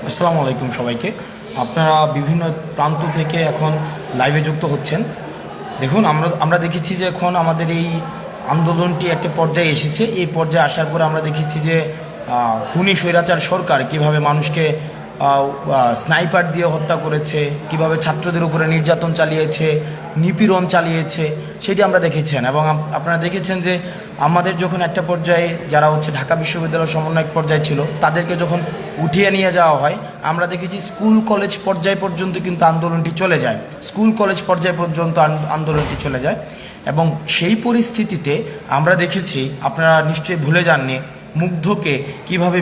আসসালামু আলাইকুম সবাইকে। আপনারা বিভিন্ন প্রান্ত থেকে এখন লাইভে যুক্ত হচ্ছেন। দেখুন, আমরা দেখেছি যে এখন আমাদের এই আন্দোলনটি একটা পর্যায়ে এসেছে। এই পর্যায়ে আসার পরে আমরা দেখেছি যে খুনি স্বৈরাচার সরকার কিভাবে মানুষকে স্নাইপার দিয়ে হত্যা করেছে, কিভাবে ছাত্রদের উপরে নির্যাতন চালিয়েছে, নিপীড়ন চালিয়েছে, সেটি আমরা দেখেছেন। এবং আপনারা দেখেছেন যে আমাদের যখন একটা পর্যায়ে যারা ঢাকা বিশ্ববিদ্যালয়ের সমন্বয়ক পর্যায়ে ছিল তাদেরকে যখন উঠিয়ে নিয়ে যাওয়া হয়, আমরা দেখেছি স্কুল কলেজ পর্যায় পর্যন্ত কিন্তু আন্দোলনটি চলে যায়। স্কুল কলেজ পর্যায় পর্যন্ত আন্দোলনটি চলে যায়। এবং সেই পরিস্থিতিতে আমরা দেখেছি, আপনারা নিশ্চয়ই ভুলে যাননি, মুগ্ধকে কিভাবে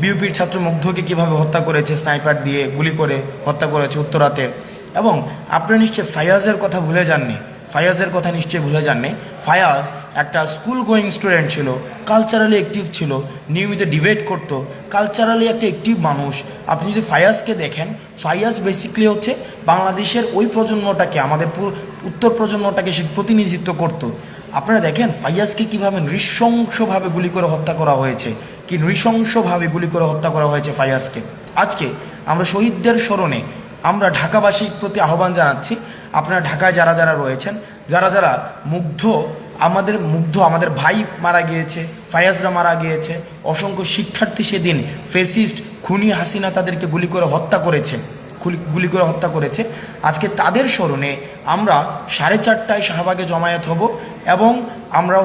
বিউপির ছাত্র মুগ্ধকে কিভাবে হত্যা করেছে, স্নাইপার দিয়ে গুলি করে হত্যা করেছে উত্তরাতে। এবং আপনারা নিশ্চয়ই ফায়াজের কথা ভুলে যাননি, ফায়াজ একটা স্কুল গোয়িং স্টুডেন্ট ছিল, কালচারালি অ্যাক্টিভ ছিল, নিয়মিত ডিবেট করতো, কালচারালি একটা অ্যাক্টিভ মানুষ। আপনি যদি ফায়াজকে দেখেন, ফায়াজ বেসিক্যালি বাংলাদেশের ওই প্রজন্মটাকে, আমাদের উত্তর প্রজন্মটাকে সে প্রতিনিধিত্ব করতো। আপনারা দেখেন ফাইয়াজকে কীভাবে নৃশংসভাবে গুলি করে হত্যা করা হয়েছে, ফাইয়াজকে। আজকে আমরা শহীদদের স্মরণে আমরা ঢাকাবাসীর প্রতি আহ্বান জানাচ্ছি, আপনারা ঢাকায় যারা যারা রয়েছেন, যারা আমাদের ভাই মারা গিয়েছে, ফাইয়াজরা মারা গিয়েছে, অসংখ্য শিক্ষার্থী সেদিন ফেসিস্ট খুনি হাসিনা তাদেরকে গুলি করে হত্যা করেছে। আজকে তাদের স্মরণে আমরা 4:30টায় শাহবাগে জমায়েত হব এবং আমরা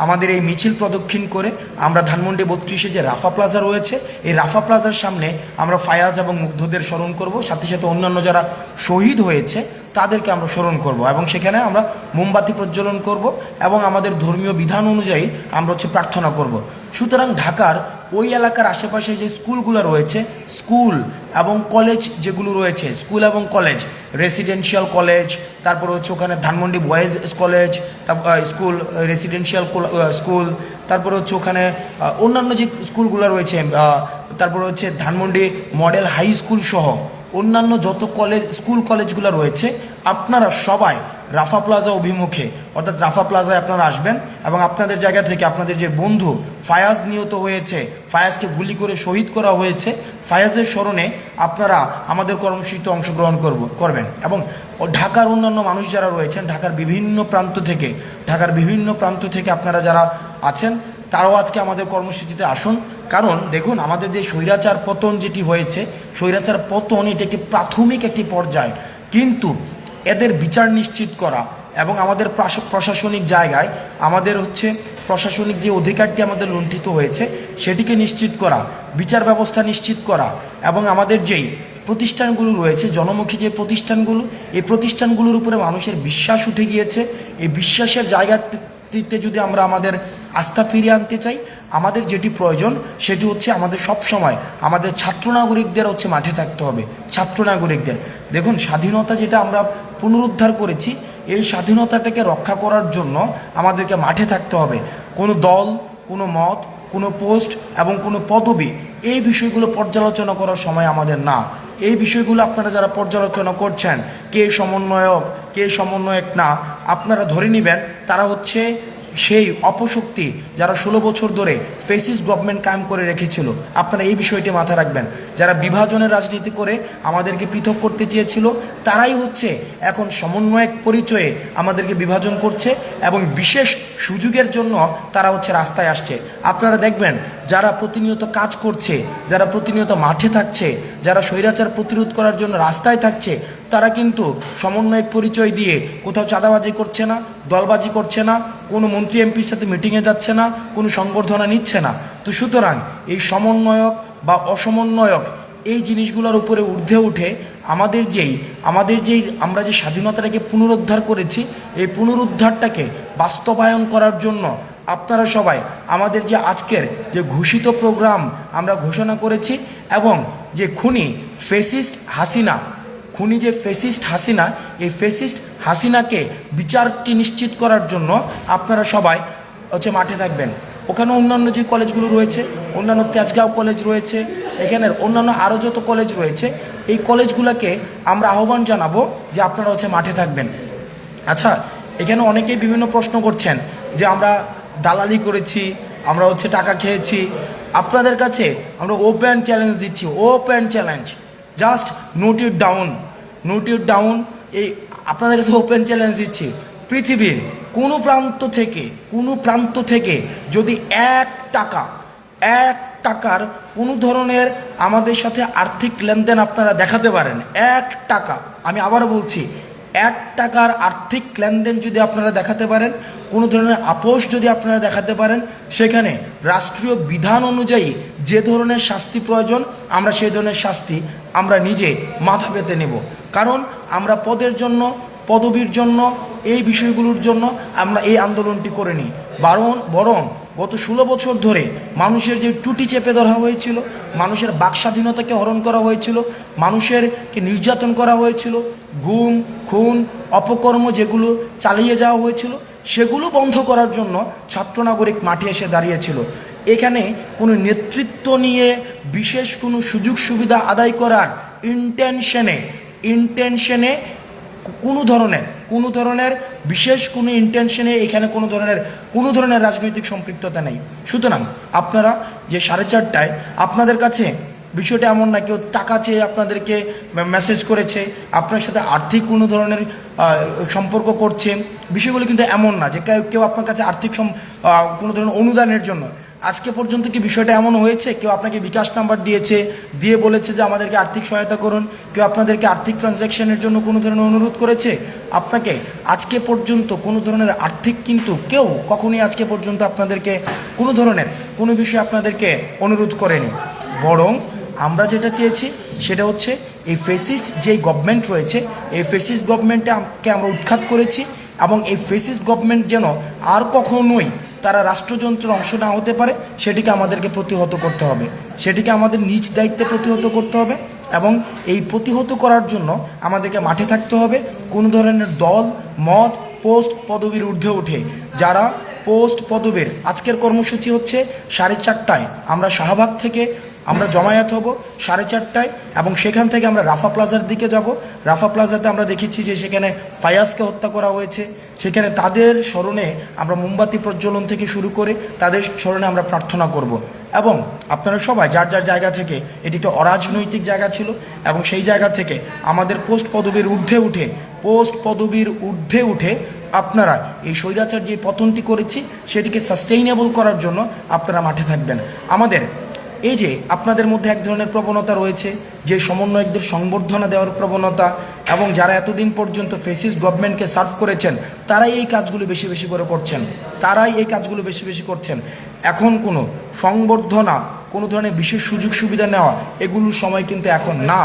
আমাদের এই মিছিল প্রদক্ষিণ করে আমরা ধানমন্ডি 32-এ যে রাফা প্লাজা রয়েছে, এই রাফা প্লাজার সামনে আমরা ফায়াজ এবং মুগ্ধদের স্মরণ করব, সাথে সাথে অন্যান্য যারা শহীদ হয়েছে তাদেরকে আমরা স্মরণ করব এবং সেখানে আমরা মোমবাতি প্রজ্বলন করব এবং আমাদের ধর্মীয় বিধান অনুযায়ী আমরা প্রার্থনা করব। সুতরাং ঢাকার ওই এলাকার আশেপাশে যে স্কুলগুলো রয়েছে, স্কুল এবং কলেজ যেগুলো রয়েছে, স্কুল এবং কলেজ, রেসিডেন্সিয়াল কলেজ, তারপর ওখানে Dhanmondi boys college school, residential school, তারপর ওখানে অন্যান্য যে স্কুলগুলো রয়েছে, তারপর ধানমন্ডি মডেল হাই স্কুল সহ অন্যান্য যত স্কুল কলেজগুলো রয়েছে, আপনারা সবাই রাফা প্লাজা অভিমুখে, অর্থাৎ রাফা প্লাজায় আপনারা আসবেন এবং আপনাদের জায়গা থেকে আপনাদের যে বন্ধু ফায়াজ নিহত হয়েছে, ফায়াজকে গুলি করে শহীদ করা হয়েছে, ফায়াজের স্মরণে আপনারা আমাদের কর্মসূচিতে অংশগ্রহণ করবেন। এবং ঢাকার অন্যান্য মানুষ যারা রয়েছেন, ঢাকার বিভিন্ন প্রান্ত থেকে আপনারা যারা আছেন, তারাও আজকে আমাদের কর্মসূচিতে আসুন। কারণ দেখুন, আমাদের যে স্বৈরাচার পতন যেটি হয়েছে, স্বৈরাচার পতন এটি একটি প্রাথমিক একটি পর্যায়, কিন্তু এদের বিচার নিশ্চিত করা এবং আমাদের প্রশাসনিক জায়গায় আমাদের প্রশাসনিক যে অধিকারটি আমাদের লুণ্ঠিত হয়েছে সেটিকে নিশ্চিত করা, বিচার ব্যবস্থা নিশ্চিত করা এবং আমাদের যেই প্রতিষ্ঠানগুলো রয়েছে, জনমুখী যে প্রতিষ্ঠানগুলো, এই প্রতিষ্ঠানগুলোর উপরে মানুষের বিশ্বাস উঠে গিয়েছে। এই বিশ্বাসের জায়গাটিতে যদি আমরা আমাদের আস্থা ফিরিয়ে আনতে চাই, আমাদের যেটি প্রয়োজন সেটি আমাদের সব সময় আমাদের ছাত্র নাগরিকদের মাঠে থাকতে হবে। ছাত্র নাগরিকদের দেখুন, স্বাধীনতা যেটা আমরা পুনরুদ্ধার করেছি, এই স্বাধীনতাটাকে রক্ষা করার জন্য আমাদেরকে মাঠে থাকতে হবে। কোনো দল, কোনো মত, কোনো পোস্ট এবং কোনো পদবি, এই বিষয়গুলো পর্যালোচনা করার সময় আমাদের না। এই বিষয়গুলো আপনারা যারা পর্যালোচনা করছেন, কে সমন্বয়ক না, আপনারা ধরে নেবেন তারা সেই অপশক্তি যারা 16 বছর ধরে ফেসিস্ট গভর্নমেন্ট কায়েম করে রেখেছিল। আপনারা এই বিষয়টি মাথায় রাখবেন। যারা বিভাজনের রাজনীতি করে আমাদেরকে পৃথক করতে চেয়েছিল, তারাই এখন সমন্বয়ক পরিচয়ে আমাদেরকে বিভাজন করছে এবং বিশেষ সুযোগের জন্য তারা রাস্তায় আসছে। আপনারা দেখবেন, যারা প্রতিনিয়ত কাজ করছে, যারা প্রতিনিয়ত মাঠে থাকছে, যারা স্বৈরাচার প্রতিরোধ করার জন্য রাস্তায় থাকছে, তারা কিন্তু সমন্বয়ক পরিচয় দিয়ে কোথাও চাঁদাবাজি করছে না, দলবাজি করছে না, কোনো মন্ত্রী এমপির সাথে মিটিংয়ে যাচ্ছে না, কোনো সংবর্ধনা নিচ্ছে না। তো সুতরাং এই সমন্বয়ক বা অসমন্বয়ক এই জিনিসগুলোর উপরে ঊর্ধ্বে উঠে আমরা যে স্বাধীনতাটাকে পুনরুদ্ধার করেছি, এই পুনরুদ্ধারটাকে বাস্তবায়ন করার জন্য আপনারা সবাই আমাদের যে আজকের যে ঘোষিত প্রোগ্রাম আমরা ঘোষণা করেছি এবং যে ফেসিস্ট হাসিনা, এই ফেসিস্ট হাসিনাকে বিচারটি নিশ্চিত করার জন্য আপনারা সবাই মাঠে থাকবেন। ওখানে অন্যান্য যে কলেজগুলো রয়েছে, অন্যান্য তেজগাঁও কলেজ রয়েছে, এখানের অন্যান্য আরও যত কলেজ রয়েছে, এই কলেজগুলোকে আমরা আহ্বান জানাবো যে আপনারা মাঠে থাকবেন। আচ্ছা, এখানে অনেকেই বিভিন্ন প্রশ্ন করছেন যে আমরা দালালি করেছি, আমরা হচ্ছে টাকা খেয়েছি। আপনাদের কাছে আমরা ওপেন চ্যালেঞ্জ দিচ্ছি, open challenge, just note it down, note it down. এই আপনাদের কাছে ওপেন চ্যালেঞ্জ দিচ্ছি, পৃথিবীর কোনো প্রান্ত থেকে যদি এক টাকার কোনো ধরনের আমাদের সাথে আর্থিক লেনদেন আপনারা দেখাতে পারেন, 1 টাকা, আমি আবারও বলছি 1 টাকার আর্থিক লেনদেন যদি আপনারা দেখাতে পারেন, কোনো ধরনের আপোষ যদি আপনারা দেখাতে পারেন, সেখানে রাষ্ট্রীয় বিধান অনুযায়ী যে ধরনের শাস্তি প্রয়োজন আমরা সেই ধরনের শাস্তি আমরা নিজে মাথা পেতে নেব। কারণ আমরা পদের জন্য, পদবীর জন্য, এই বিষয়গুলোর জন্য আমরা এই আন্দোলনটি করিনি, বরং গত 16 বছর ধরে মানুষের যে টুটি চেপে ধরা হয়েছিল, মানুষের বাক স্বাধীনতাকে হরণ করা হয়েছিল, মানুষেরকে নির্যাতন করা হয়েছিল, গুম খুন অপকর্ম যেগুলো চালিয়ে যাওয়া হয়েছিল, সেগুলো বন্ধ করার জন্য ছাত্র নাগরিক মাঠে এসে দাঁড়িয়েছিল। এখানে কোনো নেতৃত্ব নিয়ে বিশেষ কোনো সুযোগ সুবিধা আদায় করার ইন্টেনশনে কোনো ধরনের বিশেষ কোনো ইন্টেনশনে এখানে কোনো ধরনের রাজনৈতিক সম্পৃক্ততা নেই। সুতরাং আপনারা যে 4:30টায় আপনাদের কাছে বিষয়টা এমন না কেউ টাকা চেয়ে আপনাদেরকে মেসেজ করেছে, আপনার সাথে আর্থিক কোনো ধরনের সম্পর্ক করছে, বিষয়গুলো কিন্তু এমন না যে কেউ আপনার কাছে আর্থিক কোনো ধরনের অনুদানের জন্য। আজকে পর্যন্ত কি বিষয়টা এমন হয়েছে কেউ আপনাকে বিকাশ নাম্বার দিয়ে বলেছে যে আমাদেরকে আর্থিক সহায়তা করুন? কেউ আপনাদেরকে আর্থিক ট্রানজ্যাকশনের জন্য কোনো ধরনের অনুরোধ করেছে? আপনাকে আজকে পর্যন্ত কোনো ধরনের আর্থিক কিন্তু কেউ কখনোই আজকে পর্যন্ত আপনাদেরকে কোনো বিষয়ে আপনাদেরকে অনুরোধ করেনি। বরং আমরা যেটা চেয়েছি সেটা হচ্ছে এই ফেসিস্ট যেই গভর্নমেন্ট রয়েছে, এই ফেসিস্ট গভর্নমেন্টকে আমরা উৎখাত করেছি, এবং এই ফেসিস্ট গভর্নমেন্ট যেন আর কখনোই তারা রাষ্ট্রযন্ত্রের অংশ না হতে পারে সেটিকে আমাদেরকে প্রতিহত করতে হবে, সেটিকে আমাদের নিজ দায়িত্বে প্রতিহত করতে হবে। এবং এই প্রতিহত করার জন্য আমাদেরকে মাঠে থাকতে হবে। কোনো ধরনের দল মত পোস্ট পদবীর ঊর্ধ্বে উঠে যারা পোস্ট পদবীর আজকের কর্মসূচি হচ্ছে 4:30টায় আমরা শাহবাগ থেকে আমরা জমায়েত হব 4:30টায়, এবং সেখান থেকে আমরা রাফা প্লাজার দিকে যাব। রাফা প্লাজাতে আমরা দেখেছি যে সেখানে ফায়াজকে হত্যা করা হয়েছে, সেখানে তাদের স্মরণে আমরা মোমবাতি প্রজ্বলন থেকে শুরু করে তাদের স্মরণে আমরা প্রার্থনা করব। এবং আপনারা সবাই যার যার জায়গা থেকে, এটি একটা অরাজনৈতিক জায়গা ছিল, এবং সেই জায়গা থেকে আমাদের পোস্ট পদবীর ঊর্ধ্বে উঠে আপনারা এই স্বৈরাচার যে পতনটি করেছি সেটিকে সাস্টেইনেবল করার জন্য আপনারা মাঠে থাকবেন। আমাদের এই যে আপনাদের মধ্যে এক ধরনের প্রবণতা রয়েছে যে সমন্বয়কদের সংবর্ধনা দেওয়ার প্রবণতা, এবং যারা এতদিন পর্যন্ত ফেসিস্ট গভর্নমেন্টকে সার্ভ করেছেন তারাই এই কাজগুলো বেশি বেশি করছেন। এখন কোনো সংবর্ধনা, কোনো ধরনের বিশেষ সুযোগ সুবিধা নেওয়া এগুলোর সময় কিন্তু এখন না,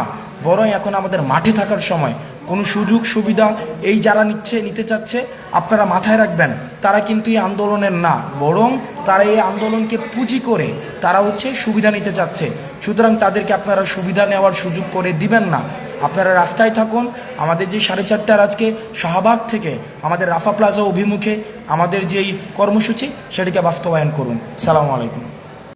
বরং এখন আমাদের মাঠে থাকার সময়। কোনো সুযোগ সুবিধা এই যারা নিতে চাচ্ছে আপনারা মাথায় রাখবেন, তারা কিন্তু এই আন্দোলনের না, বরং তারা এই আন্দোলনকে পুঁজি করে তারা সুবিধা নিতে চাচ্ছে। সুতরাং তাদেরকে আপনারা সুবিধা নেওয়ার সুযোগ করে দিবেন না। আপনারা রাস্তায় থাকুন। আমাদের যে 4:30টার আজকে শাহবাগ থেকে আমাদের রাফা প্লাজা অভিমুখে আমাদের যেই কর্মসূচি সেটিকে বাস্তবায়ন করুন। সালামু আলাইকুম।